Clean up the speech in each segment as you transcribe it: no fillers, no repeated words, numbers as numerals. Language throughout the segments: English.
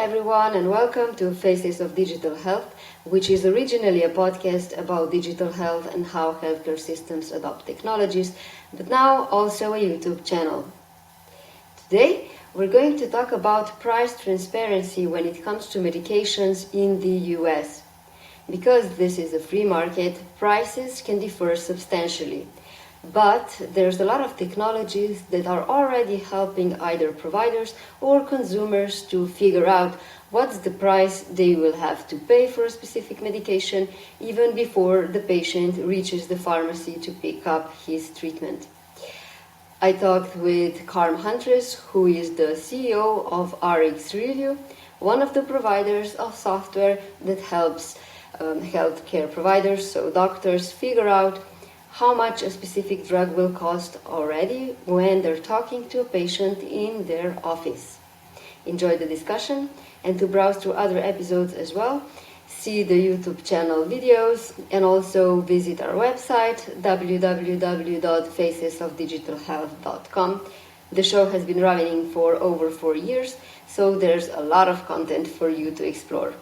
everyone, and welcome to Faces of Digital Health, which is originally a podcast about digital health and how healthcare systems adopt technologies, but now also a YouTube channel. Today, we're going to talk about price transparency when it comes to medications in the US. Because this is a free market, prices can differ substantially. But there's a lot of technologies that are already helping either providers or consumers to figure out what's the price they will have to pay for a specific medication even before the patient reaches the pharmacy to pick up his treatment. I talked with Carm Huntress, who is the CEO of RxRevu, one of the providers of software that helps healthcare providers, so doctors, figure out how much a specific drug will cost already when they're talking to a patient in their office. Enjoy the discussion, and to browse through other episodes as well, see the YouTube channel videos and also visit our website www.facesofdigitalhealth.com. The show has been running for over 4 years, so there's a lot of content for you to explore.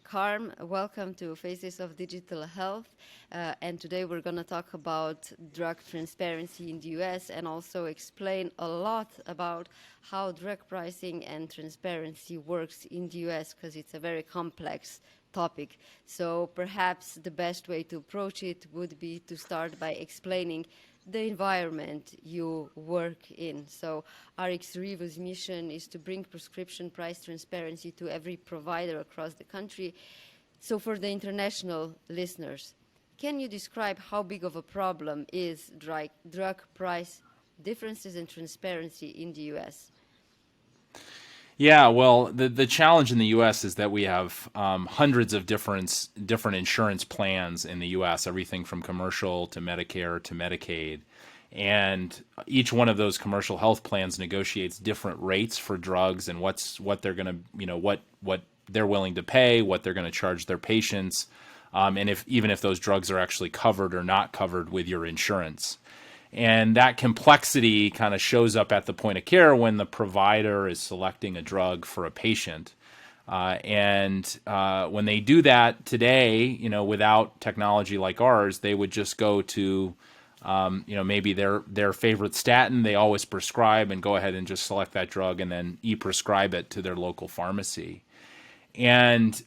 Carm, welcome to Faces of Digital Health, and today we're going to talk about drug transparency in the US and also explain a lot about how drug pricing and transparency works in the US, because it's a very complex topic. So perhaps the best way to approach it would be to start by explaining the environment you work in. So RxRevu's mission is to bring prescription price transparency to every provider across the country. So for the international listeners, can you describe how big of a problem is drug price differences and transparency in the US? Yeah, well, the challenge in the U.S. is that we have hundreds of different insurance plans in the U.S., everything from commercial to Medicare to Medicaid. And each one of those commercial health plans negotiates different rates for drugs and what they're going to, what they're willing to pay, what they're going to charge their patients, and even if those drugs are actually covered or not covered with your insurance. And that complexity kind of shows up at the point of care when the provider is selecting a drug for a patient. And when they do that today, without technology like ours, they would just go to, maybe their favorite statin they always prescribe and go ahead and just select that drug and then e-prescribe it to their local pharmacy. And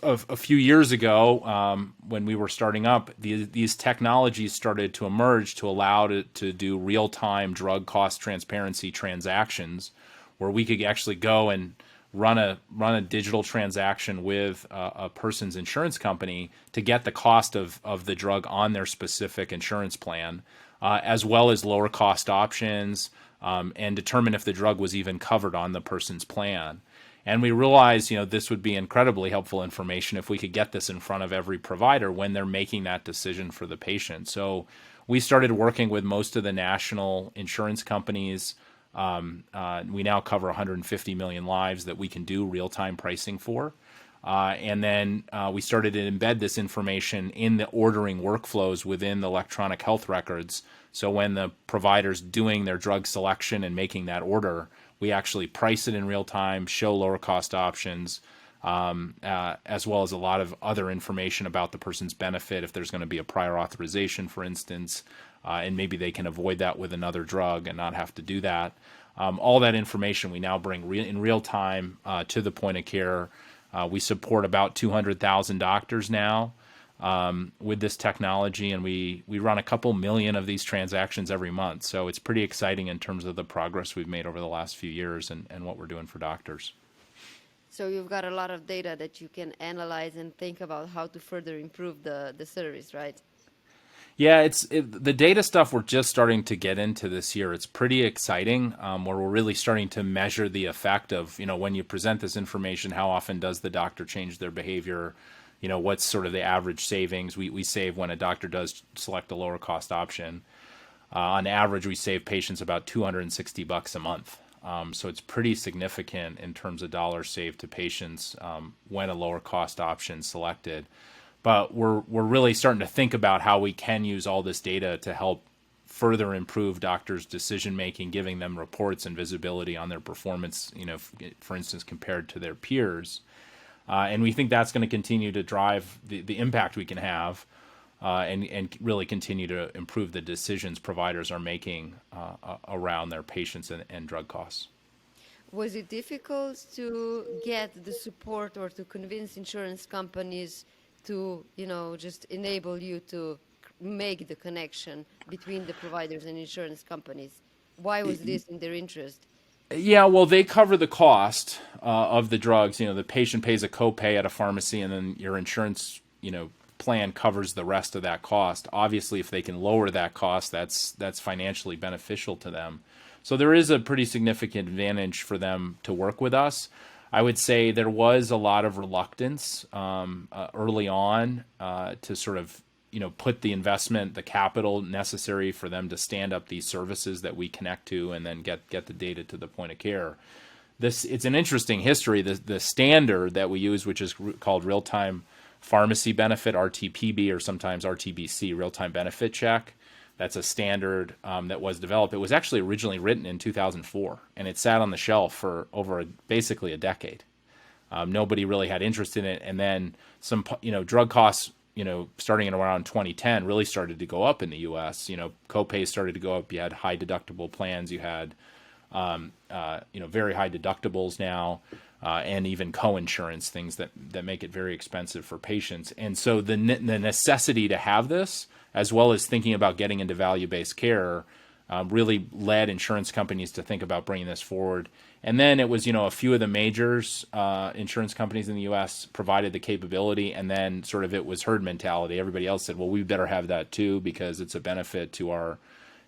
a few years ago, when we were starting up, these technologies started to emerge to allow to do real-time drug cost transparency transactions, where we could actually go and run a digital transaction with a person's insurance company to get the cost of the drug on their specific insurance plan, as well as lower cost options, and determine if the drug was even covered on the person's plan. And we realized, this would be incredibly helpful information if we could get this in front of every provider when they're making that decision for the patient. So we started working with most of the national insurance companies. We now cover 150 million lives that we can do real-time pricing for. And then we started to embed this information in the ordering workflows within the electronic health records. So when the provider's doing their drug selection and making that order, we actually price it in real time, show lower cost options, as well as a lot of other information about the person's benefit, if there's going to be a prior authorization, for instance, and maybe they can avoid that with another drug and not have to do that. All that information we now bring in real time to the point of care. We support about 200,000 doctors now with this technology, and we run a couple million of these transactions every month. So it's pretty exciting in terms of the progress we've made over the last few years and what we're doing for doctors. So you've got a lot of data that you can analyze and think about how to further improve the service, right? Yeah, the data stuff we're just starting to get into this year. It's pretty exciting, where we're really starting to measure the effect of, when you present this information, how often does the doctor change their behavior? What's sort of the average savings we save when a doctor does select a lower cost option. On average, we save patients about $260 a month. So it's pretty significant in terms of dollars saved to patients when a lower cost option is selected. But we're really starting to think about how we can use all this data to help further improve doctors' decision making, giving them reports and visibility on their performance, for instance, compared to their peers. And we think that's going to continue to drive the impact we can have, and really continue to improve the decisions providers are making around their patients and drug costs. Was it difficult to get the support or to convince insurance companies to, just enable you to make the connection between the providers and insurance companies? Why was this in their interest? Yeah, well, they cover the cost of the drugs. The patient pays a copay at a pharmacy, and then your insurance, plan covers the rest of that cost. Obviously, if they can lower that cost, that's financially beneficial to them. So there is a pretty significant advantage for them to work with us. I would say there was a lot of reluctance early on to sort of put the investment, the capital necessary for them to stand up these services that we connect to and then get the data to the point of care. It's an interesting history. The standard that we use, which is called real-time pharmacy benefit, RTPB, or sometimes RTBC, real-time benefit check. That's a standard that was developed. It was actually originally written in 2004, and it sat on the shelf for over basically a decade. Nobody really had interest in it, and then some, drug costs, starting in around 2010, really started to go up in the U.S. Copays started to go up. You had high deductible plans. You had, very high deductibles now, and even co-insurance, things that make it very expensive for patients. And so the necessity to have this, as well as thinking about getting into value-based care, really led insurance companies to think about bringing this forward. And then it was, a few of the majors, insurance companies in the U.S. provided the capability, and then sort of it was herd mentality. Everybody else said, well, we better have that too because it's a benefit to our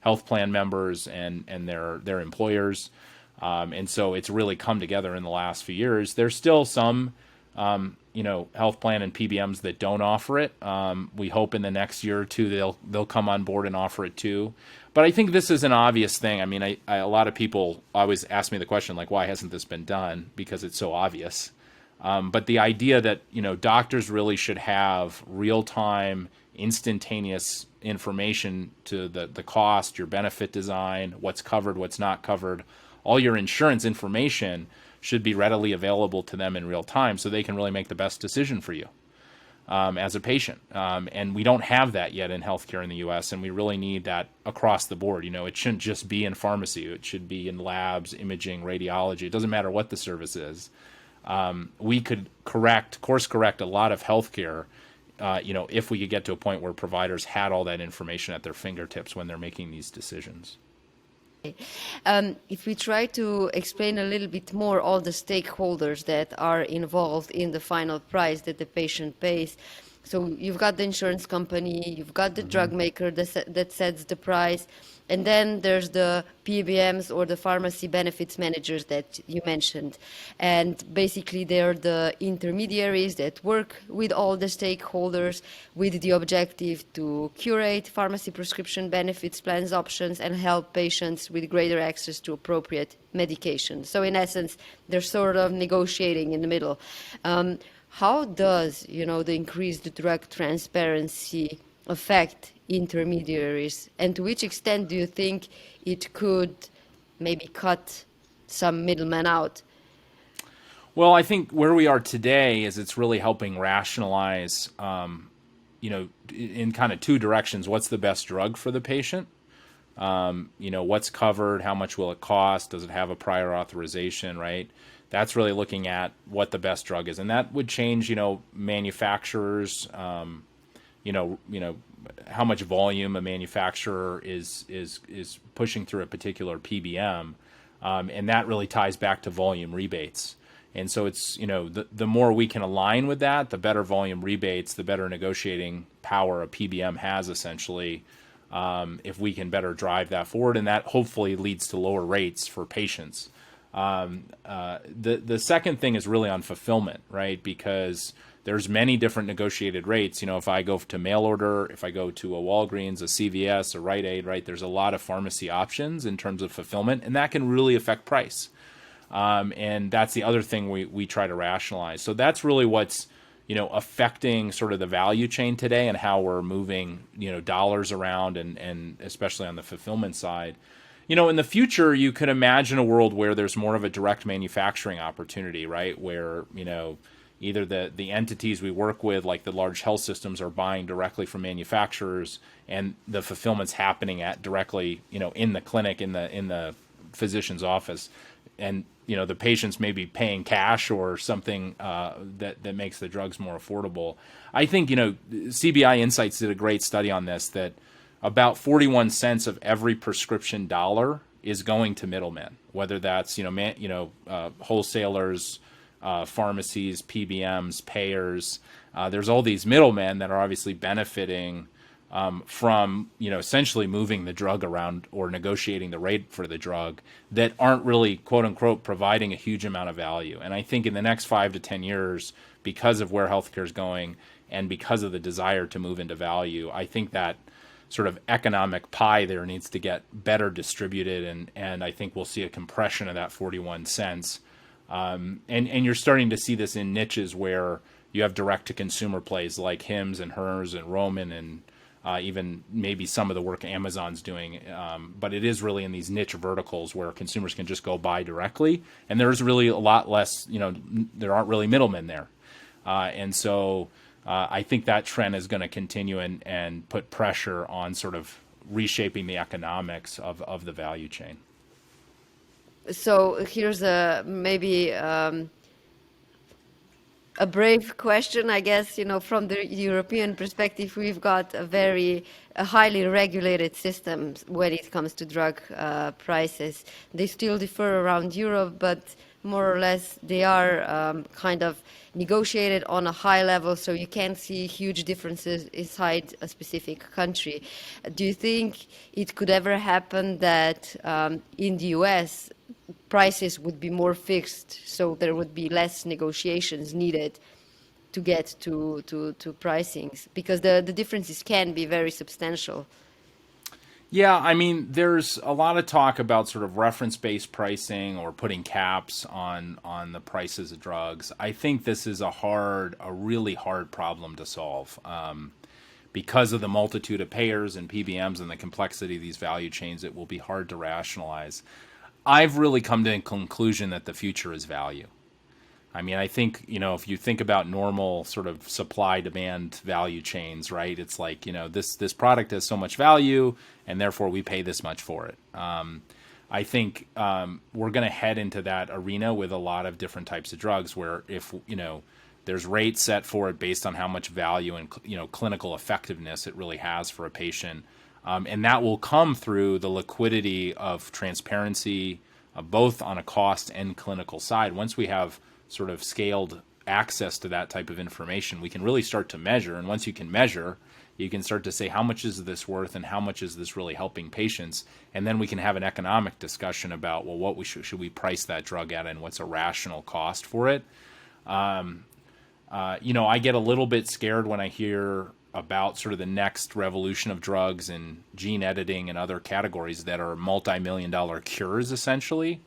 health plan members and their employers. And so it's really come together in the last few years. There's still some health plan and PBMs that don't offer it. We hope in the next year or two they'll come on board and offer it too. But I think this is an obvious thing. I mean, a lot of people always ask me the question, like, why hasn't this been done? Because it's so obvious. But the idea that, doctors really should have real-time, instantaneous information to the cost, your benefit design, what's covered, what's not covered, all your insurance information should be readily available to them in real time so they can really make the best decision for you as a patient. And we don't have that yet in healthcare in the U.S., and we really need that across the board. It shouldn't just be in pharmacy. It should be in labs, imaging, radiology. It doesn't matter what the service is. We could course correct a lot of healthcare, if we could get to a point where providers had all that information at their fingertips when they're making these decisions. If we try to explain a little bit more all the stakeholders that are involved in the final price that the patient pays. So you've got the insurance company, you've got the drug maker that sets the price, and then there's the PBMs or the pharmacy benefits managers that you mentioned. And basically they're the intermediaries that work with all the stakeholders with the objective to curate pharmacy prescription benefits plans options and help patients with greater access to appropriate medication. So in essence, they're sort of negotiating in the middle. How does, the increased drug transparency affect intermediaries, and to which extent do you think it could maybe cut some middlemen out? Well, I think where we are today is it's really helping rationalize, in kind of two directions. What's the best drug for the patient? What's covered? How much will it cost? Does it have a prior authorization, right? That's really looking at what the best drug is. And that would change, manufacturers, how much volume a manufacturer is pushing through a particular PBM. And that really ties back to volume rebates. And so it's, the more we can align with that, the better volume rebates, the better negotiating power a PBM has essentially, if we can better drive that forward. And that hopefully leads to lower rates for patients. The second thing is really on fulfillment, right? Because there's many different negotiated rates. If I go to mail order, if I go to a Walgreens, a CVS, a Rite Aid, right? There's a lot of pharmacy options in terms of fulfillment, and that can really affect price. And that's the other thing we try to rationalize. So that's really what's, affecting sort of the value chain today and how we're moving, dollars around and especially on the fulfillment side. In the future, you could imagine a world where there's more of a direct manufacturing opportunity, right? Where, either the entities we work with, like the large health systems, are buying directly from manufacturers, and the fulfillment's happening at directly, in the clinic, in the physician's office, and the patients may be paying cash or something that makes the drugs more affordable. I think CBI Insights did a great study on this, that about 41 cents of every prescription dollar is going to middlemen, whether that's wholesalers, pharmacies, PBMs, payers. There's all these middlemen that are obviously benefiting from essentially moving the drug around or negotiating the rate for the drug, that aren't really, quote unquote, providing a huge amount of value. And I think in the next 5 to 10 years, because of where healthcare is going and because of the desire to move into value, I think that sort of economic pie there needs to get better distributed, and I think we'll see a compression of that 41 cents. And you're starting to see this in niches where you have direct-to-consumer plays like Hims and Hers and Roman and even maybe some of the work Amazon's doing. But it is really in these niche verticals where consumers can just go buy directly, and there's really a lot less, there aren't really middlemen there. And so I think that trend is going to continue and put pressure on sort of reshaping the economics of the value chain. So here's maybe a brave question, I guess. From the European perspective, we've got a highly regulated system when it comes to drug prices. They still differ around Europe, but more or less they are kind of negotiated on a high level, so you can't see huge differences inside a specific country. Do you think it could ever happen that in the US prices would be more fixed, so there would be less negotiations needed to get to pricings, because the differences can be very substantial? Yeah, I mean, there's a lot of talk about sort of reference-based pricing or putting caps on the prices of drugs. I think this is a really hard problem to solve. Because of the multitude of payers and PBMs and the complexity of these value chains, it will be hard to rationalize. I've really come to a conclusion that the future is value. I mean, I think, if you think about normal sort of supply-demand value chains, right? It's like, this product has so much value, and therefore we pay this much for it. I think we're going to head into that arena with a lot of different types of drugs, where if, there's rates set for it based on how much value and, clinical effectiveness it really has for a patient. And that will come through the liquidity of transparency, both on a cost and clinical side. Once we have sort of scaled access to that type of information, we can really start to measure. And once you can measure, you can start to say, how much is this worth and how much is this really helping patients? And then we can have an economic discussion about, well, what should we price that drug at and what's a rational cost for it? I get a little bit scared when I hear about sort of the next revolution of drugs and gene editing and other categories that are multi-million-dollar cures, essentially.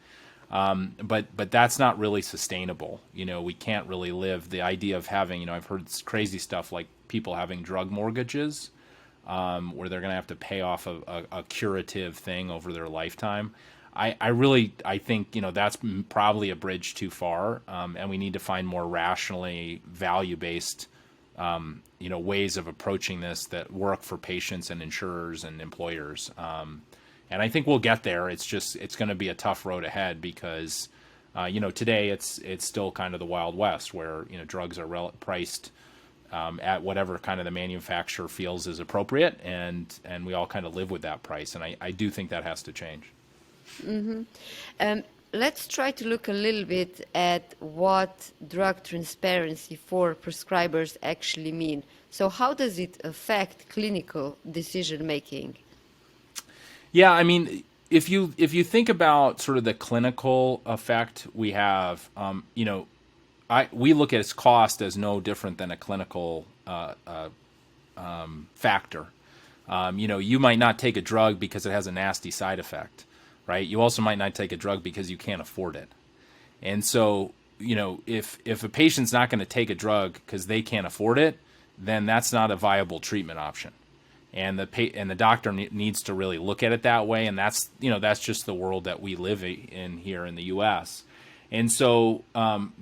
But that's not really sustainable. We can't really live. The idea of having, I've heard crazy stuff like people having drug mortgages, where they're going to have to pay off a curative thing over their lifetime. I think, that's probably a bridge too far, and we need to find more rationally value-based, ways of approaching this that work for patients and insurers and employers. And I think we'll get there. It's going to be a tough road ahead because, today it's still kind of the Wild West where, drugs are priced at whatever kind of the manufacturer feels is appropriate, and we all kind of live with that price. And I do think that has to change. Mm-hmm. Let's try to look a little bit at what drug transparency for prescribers actually mean. So how does it affect clinical decision making? Yeah, I mean, if you think about sort of the clinical effect we have, we look at its cost as no different than a clinical factor. You might not take a drug because it has a nasty side effect, right? You also might not take a drug because you can't afford it. And so if a patient's not going to take a drug because they can't afford it, then that's not a viable treatment option. And the doctor needs to really look at it that way. And that's just the world that we live in here in the U.S. And so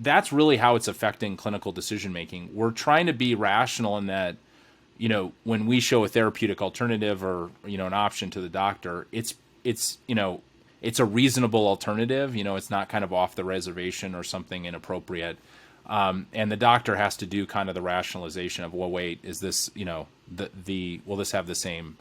that's really how it's affecting clinical decision making. We're trying to be rational in that, when we show a therapeutic alternative or, an option to the doctor, it's a reasonable alternative. It's not kind of off the reservation or something inappropriate. And the doctor has to do kind of the rationalization of, well, wait, is this, will this have the same,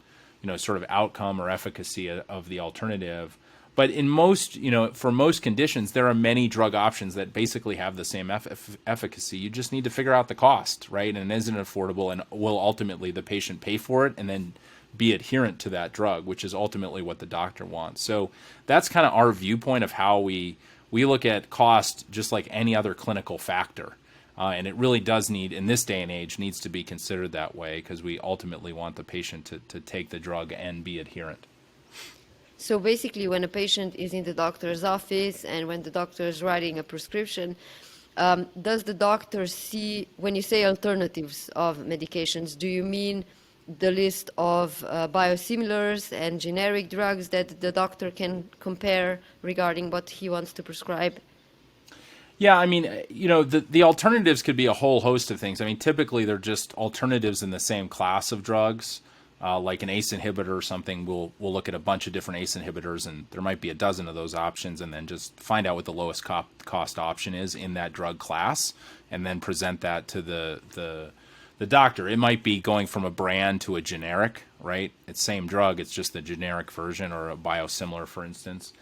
sort of outcome or efficacy of the alternative? But in most, for most conditions, there are many drug options that basically have the same efficacy. You just need to figure out the cost, right? And is it affordable, and will ultimately the patient pay for it and then be adherent to that drug, which is ultimately what the doctor wants. So that's kind of our viewpoint of how we look at cost, just like any other clinical factor. And it really does need, in this day and age, needs to be considered that way, because we ultimately want the patient to take the drug and be adherent. So basically, when a patient is in the doctor's office and when the doctor is writing a prescription, does the doctor see, when you say alternatives of medications, do you mean the list of biosimilars and generic drugs that the doctor can compare regarding what he wants to prescribe? Yeah, I mean, the alternatives could be a whole host of things. I mean, typically they're just alternatives in the same class of drugs. Like an ACE inhibitor or something, we'll look at a bunch of different ACE inhibitors, and there might be a dozen of those options, and then just find out what the lowest cost option is in that drug class, and then present that to the doctor. It might be going from a brand to a generic, right? It's same drug, it's just the generic version or a biosimilar, for instance.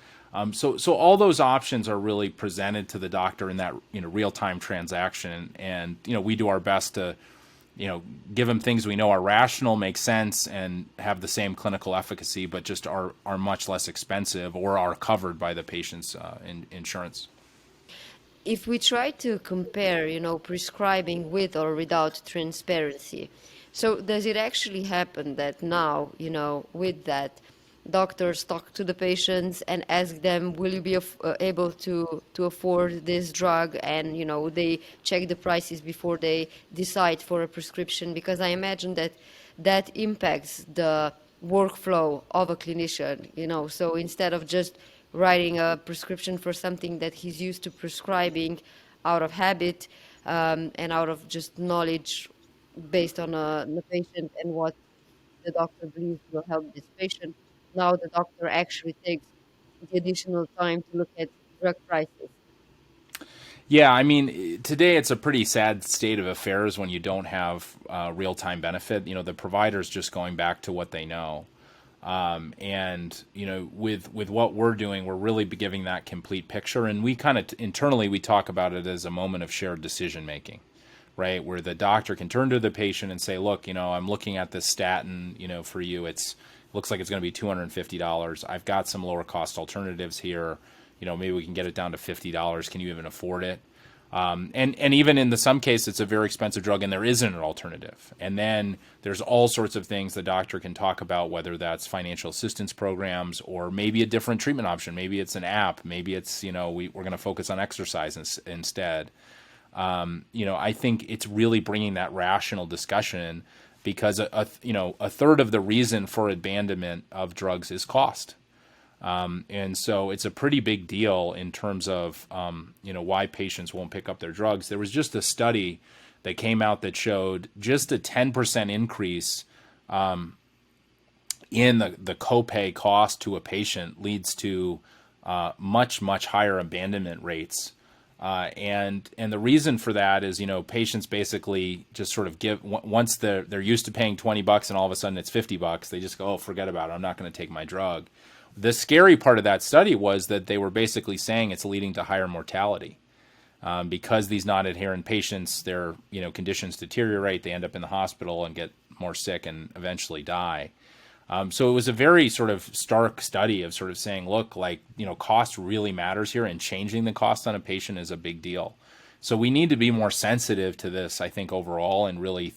So all those options are really presented to the doctor in that real-time transaction, and we do our best to give them things we know are rational, make sense, and have the same clinical efficacy, but just are much less expensive or are covered by the patient's insurance. If we try to compare, prescribing with or without transparency, so does it actually happen that now, with that, doctors talk to the patients and ask them, will you be able to afford this drug? And, they check the prices before they decide for a prescription, because I imagine that impacts the workflow of a clinician, so instead of just writing a prescription for something that he's used to prescribing out of habit and out of just knowledge based on the patient and what the doctor believes will help this patient. Now the doctor actually takes the additional time to look at drug prices. Yeah, I mean, today it's a pretty sad state of affairs when you don't have real-time benefit. The provider's just going back to what they know. And with what we're doing, we're really giving that complete picture. And we kind of internally, we talk about it as a moment of shared decision making, right? Where the doctor can turn to the patient and say, look, I'm looking at this statin, for you, looks like it's going to be $250. I've got some lower cost alternatives here. Maybe we can get it down to $50. Can you even afford it? And even in some case, it's a very expensive drug and there isn't an alternative. And then there's all sorts of things the doctor can talk about, whether that's financial assistance programs or maybe a different treatment option. Maybe it's an app. Maybe it's, we're going to focus on exercise instead. I think it's really bringing that rational discussion, because a third of the reason for abandonment of drugs is cost. And so it's a pretty big deal in terms of, why patients won't pick up their drugs. There was just a study that came out that showed just a 10% increase in the copay cost to a patient leads to much, much higher abandonment rates. And the reason for that is, patients basically just sort of once they're used to paying $20 and all of a sudden it's $50, they just go, oh, forget about it, I'm not going to take my drug. The scary part of that study was that they were basically saying it's leading to higher mortality. Because these non-adherent patients, their conditions deteriorate, they end up in the hospital and get more sick and eventually die. So it was a very sort of stark study of sort of saying, look, cost really matters here, and changing the cost on a patient is a big deal. So we need to be more sensitive to this, I think, overall, and really,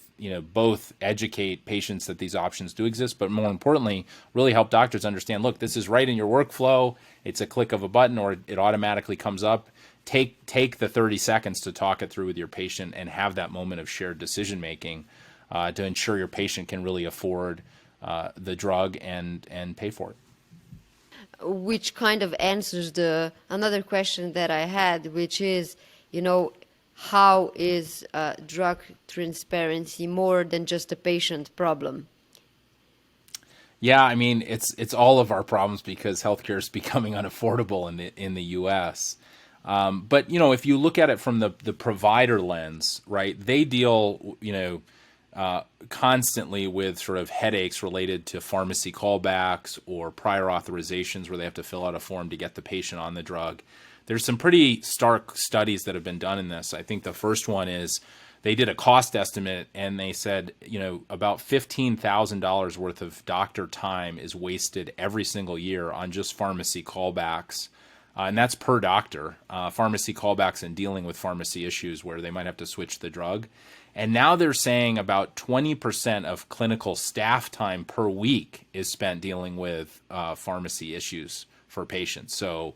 both educate patients that these options do exist, but more importantly, really help doctors understand, look, this is right in your workflow. It's a click of a button, or it automatically comes up. take the 30 seconds to talk it through with your patient and have that moment of shared decision making to ensure your patient can really afford the drug and pay for it. Which kind of answers another question that I had, which is, how is drug transparency more than just a patient problem? Yeah, I mean it's all of our problems because healthcare is becoming unaffordable in the U.S. But if you look at it from the provider lens, right? They deal constantly with sort of headaches related to pharmacy callbacks or prior authorizations where they have to fill out a form to get the patient on the drug. There's some pretty stark studies that have been done in this. I think the first one is they did a cost estimate and they said, about $15,000 worth of doctor time is wasted every single year on just pharmacy callbacks. And that's per doctor, pharmacy callbacks and dealing with pharmacy issues where they might have to switch the drug. And now they're saying about 20% of clinical staff time per week is spent dealing with pharmacy issues for patients. So,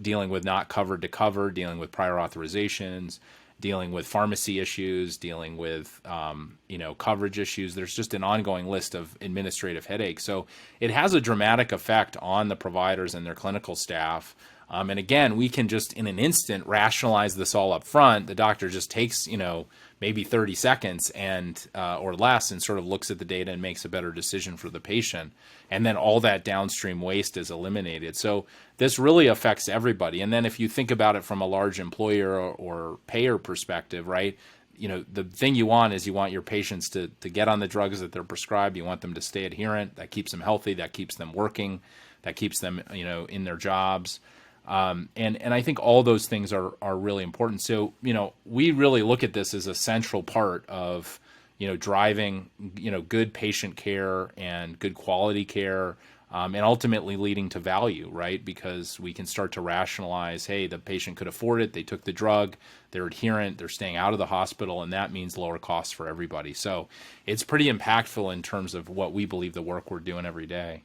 dealing with not covered to cover, dealing with prior authorizations, dealing with pharmacy issues, dealing with, coverage issues. There's just an ongoing list of administrative headaches. So it has a dramatic effect on the providers and their clinical staff. And again, we can just in an instant rationalize this all up front. The doctor just takes, maybe 30 seconds and or less and sort of looks at the data and makes a better decision for the patient. And then all that downstream waste is eliminated. So this really affects everybody. And then if you think about it from a large employer or payer perspective, right? The thing you want is you want your patients to get on the drugs that they're prescribed. You want them to stay adherent. That keeps them healthy. That keeps them working. That keeps them, in their jobs. And I think all those things are really important. So, we really look at this as a central part of, driving, good patient care and good quality care, and ultimately leading to value, right? Because we can start to rationalize, hey, the patient could afford it. They took the drug. They're adherent. They're staying out of the hospital. And that means lower costs for everybody. So it's pretty impactful in terms of what we believe the work we're doing every day.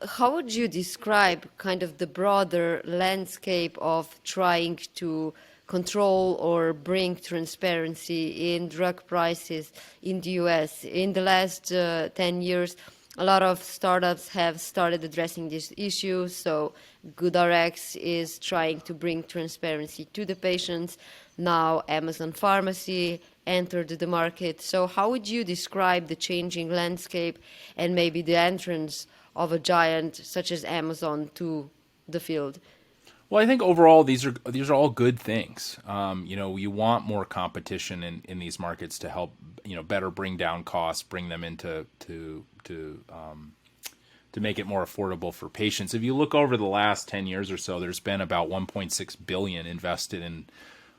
How would you describe kind of the broader landscape of trying to control or bring transparency in drug prices in the US? In the last 10 years, a lot of startups have started addressing this issue. So GoodRx is trying to bring transparency to the patients. Now Amazon Pharmacy entered the market. So how would you describe the changing landscape and maybe the entrance of a giant such as Amazon to the field? Well, I think overall these are all good things. You want more competition in these markets to help better bring down costs, bring them into to make it more affordable for patients. If you look over the last 10 years or so, there's been about 1.6 billion invested in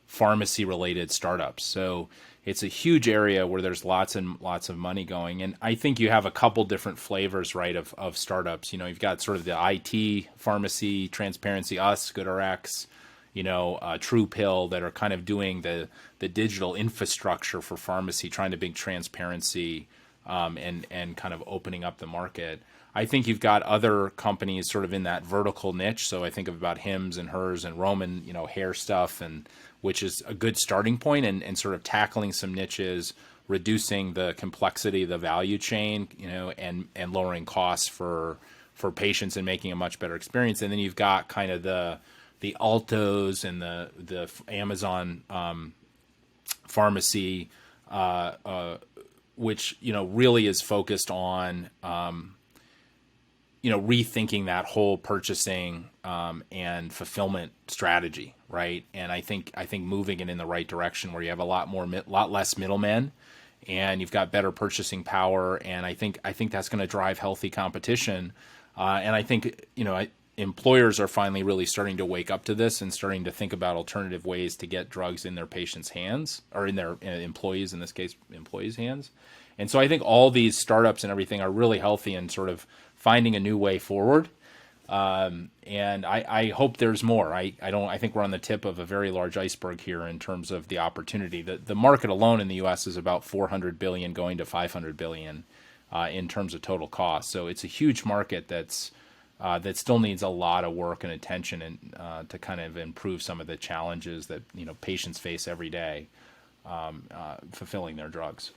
pharmacy related startups. So it's a huge area where there's lots and lots of money going. And I think you have a couple different flavors, right, of startups. You've got sort of the IT, pharmacy, transparency, us, GoodRx, True Pill that are kind of doing the digital infrastructure for pharmacy, trying to bring transparency and kind of opening up the market. I think you've got other companies sort of in that vertical niche. So I think about Hims and Hers and Roman, hair stuff, and which is a good starting point and sort of tackling some niches, reducing the complexity of the value chain, and lowering costs for patients and making a much better experience. And then you've got kind of the Altos and the Amazon pharmacy, which really is focused on rethinking that whole purchasing and fulfillment strategy, right? And I think moving it in the right direction where you have a lot less middlemen, and you've got better purchasing power, and I think that's going to drive healthy competition. And I think employers are finally really starting to wake up to this and starting to think about alternative ways to get drugs in their patients' hands, or in their employees, in this case, employees' hands. And so I think all these startups and everything are really healthy and sort of finding a new way forward. And I hope there's more. I think we're on the tip of a very large iceberg here in terms of the opportunity. The market alone in the US is about 400 billion going to 500 billion in terms of total cost. So it's a huge market that's that still needs a lot of work and attention, and to kind of improve some of the challenges that patients face every day fulfilling their drugs.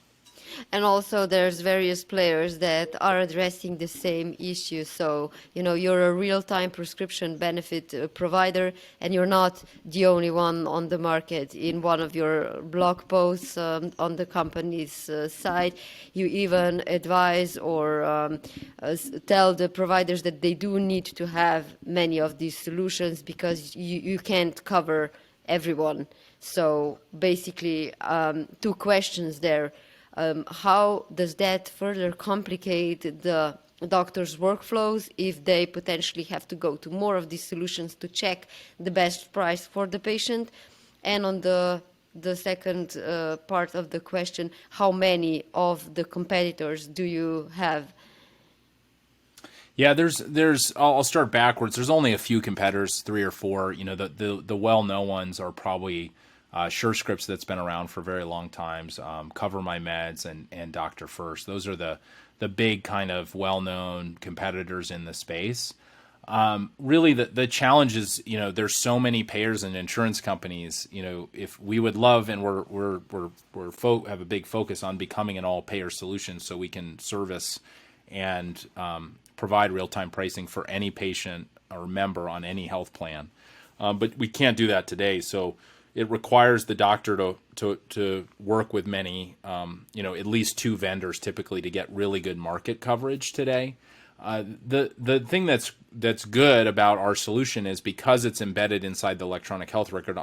And also there's various players that are addressing the same issue. So, you're a real-time prescription benefit provider, and you're not the only one on the market. In one of your blog posts on the company's site, you even advise or tell the providers that they do need to have many of these solutions because you can't cover everyone. So basically, two questions there. How does that further complicate the doctor's workflows if they potentially have to go to more of these solutions to check the best price for the patient? And on the second part of the question, how many of the competitors do you have? Yeah, there's. I'll start backwards. There's only a few competitors, 3 or 4. The well-known ones are probably SureScripts, that's been around for very long times, Cover My Meds, and Doctor First. Those are the big kind of well-known competitors in the space. Really, the challenge is, there's so many payers and insurance companies. If we would love, and we're have a big focus on becoming an all-payer solution, so we can service and provide real-time pricing for any patient or member on any health plan. But we can't do that today. So it requires the doctor to work with many, at least 2 vendors typically to get really good market coverage today. The thing that's good about our solution is because it's embedded inside the electronic health record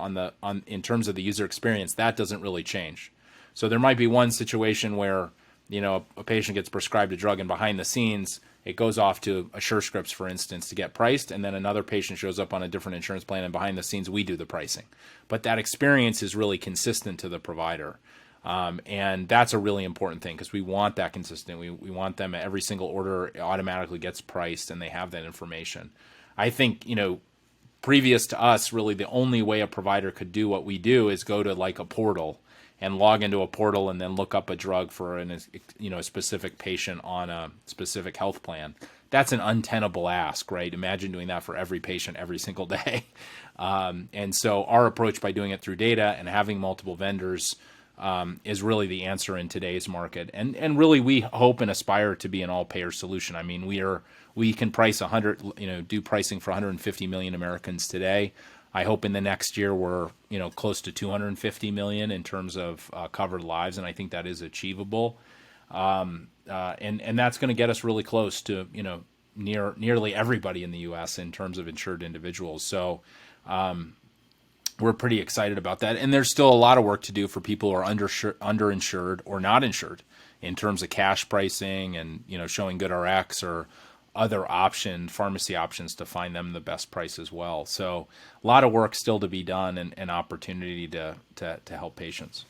in terms of the user experience, that doesn't really change. So there might be one situation where a patient gets prescribed a drug, and behind the scenes it goes off to a SureScripts, for instance, to get priced, and then another patient shows up on a different insurance plan, and behind the scenes we do the pricing. But that experience is really consistent to the provider, and that's a really important thing because we want that consistent. We want them, every single order automatically gets priced, and they have that information. I think previous to us, really the only way a provider could do what we do is go to like a portal and log into a portal and then look up a drug for a specific patient on a specific health plan. That's an untenable ask, right? Imagine doing that for every patient every single day. And so our approach by doing it through data and having multiple vendors is really the answer in today's market. And really we hope and aspire to be an all-payer solution. I mean, we can price do pricing for 150 million Americans today. I hope in the next year we're close to 250 million in terms of covered lives, and I think that is achievable. And that's going to get us really close to nearly everybody in the U.S. in terms of insured individuals. So we're pretty excited about that. And there's still a lot of work to do for people who are underinsured or not insured in terms of cash pricing and showing good Rx or other pharmacy options to find them the best price as well. So a lot of work still to be done and opportunity to help patients.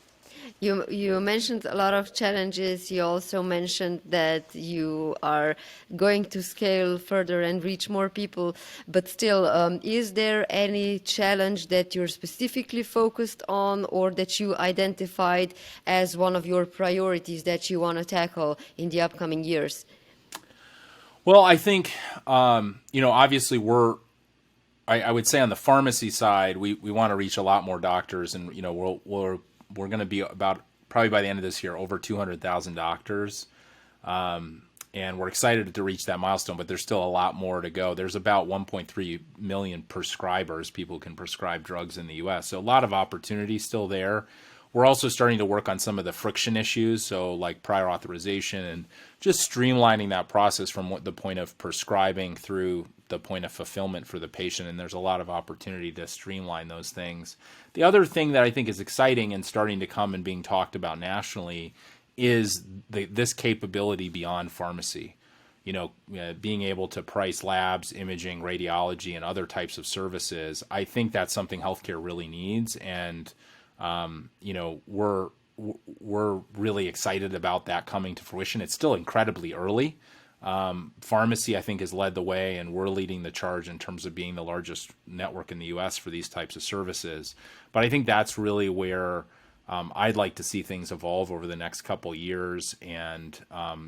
You mentioned a lot of challenges. You also mentioned that you are going to scale further and reach more people. But still, is there any challenge that you're specifically focused on or that you identified as one of your priorities that you want to tackle in the upcoming years? Well, I think, obviously I would say on the pharmacy side, we want to reach a lot more doctors, and, we're going to be about, probably by the end of this year, over 200,000 doctors. And we're excited to reach that milestone, but there's still a lot more to go. There's about 1.3 million prescribers, people who can prescribe drugs in the U.S. So a lot of opportunity still there. We're also starting to work on some of the friction issues, so like prior authorization and just streamlining that process from the point of prescribing through the point of fulfillment for the patient, and there's a lot of opportunity to streamline those things. The other thing that I think is exciting and starting to come and being talked about nationally is this capability beyond pharmacy. Being able to price labs, imaging, radiology, and other types of services. I think that's something healthcare really needs, and we're really excited about that coming to fruition. It's still incredibly early. Pharmacy, I think, has led the way, and we're leading the charge in terms of being the largest network in the U.S. for these types of services. But I think that's really where I'd like to see things evolve over the next couple years, and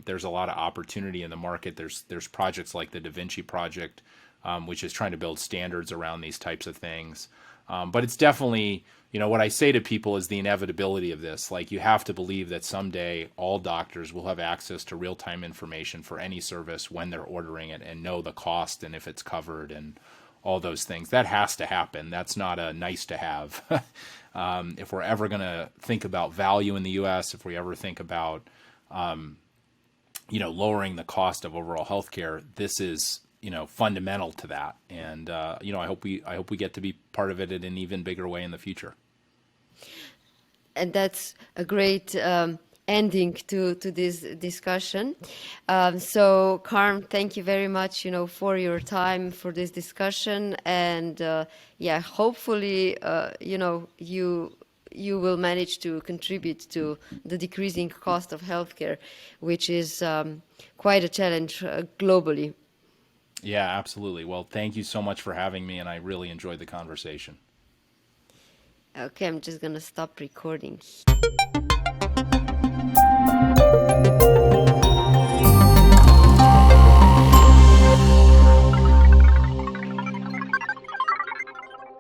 there's a lot of opportunity in the market. There's projects like the Da Vinci Project, which is trying to build standards around these types of things. But it's definitely, what I say to people is the inevitability of this. Like, you have to believe that someday all doctors will have access to real-time information for any service when they're ordering it, and know the cost and if it's covered and all those things. That has to happen. That's not a nice to have. If we're ever going to think about value in the U.S., if we ever think about, lowering the cost of overall healthcare, this is, fundamental to that. And, I hope we get to be part of it in an even bigger way in the future. And that's a great ending to this discussion. So, Carm, thank you very much, for your time for this discussion. And hopefully, you will manage to contribute to the decreasing cost of healthcare, which is quite a challenge globally. Yeah, absolutely. Well, thank you so much for having me, and I really enjoyed the conversation. Okay, I'm just going to stop recording.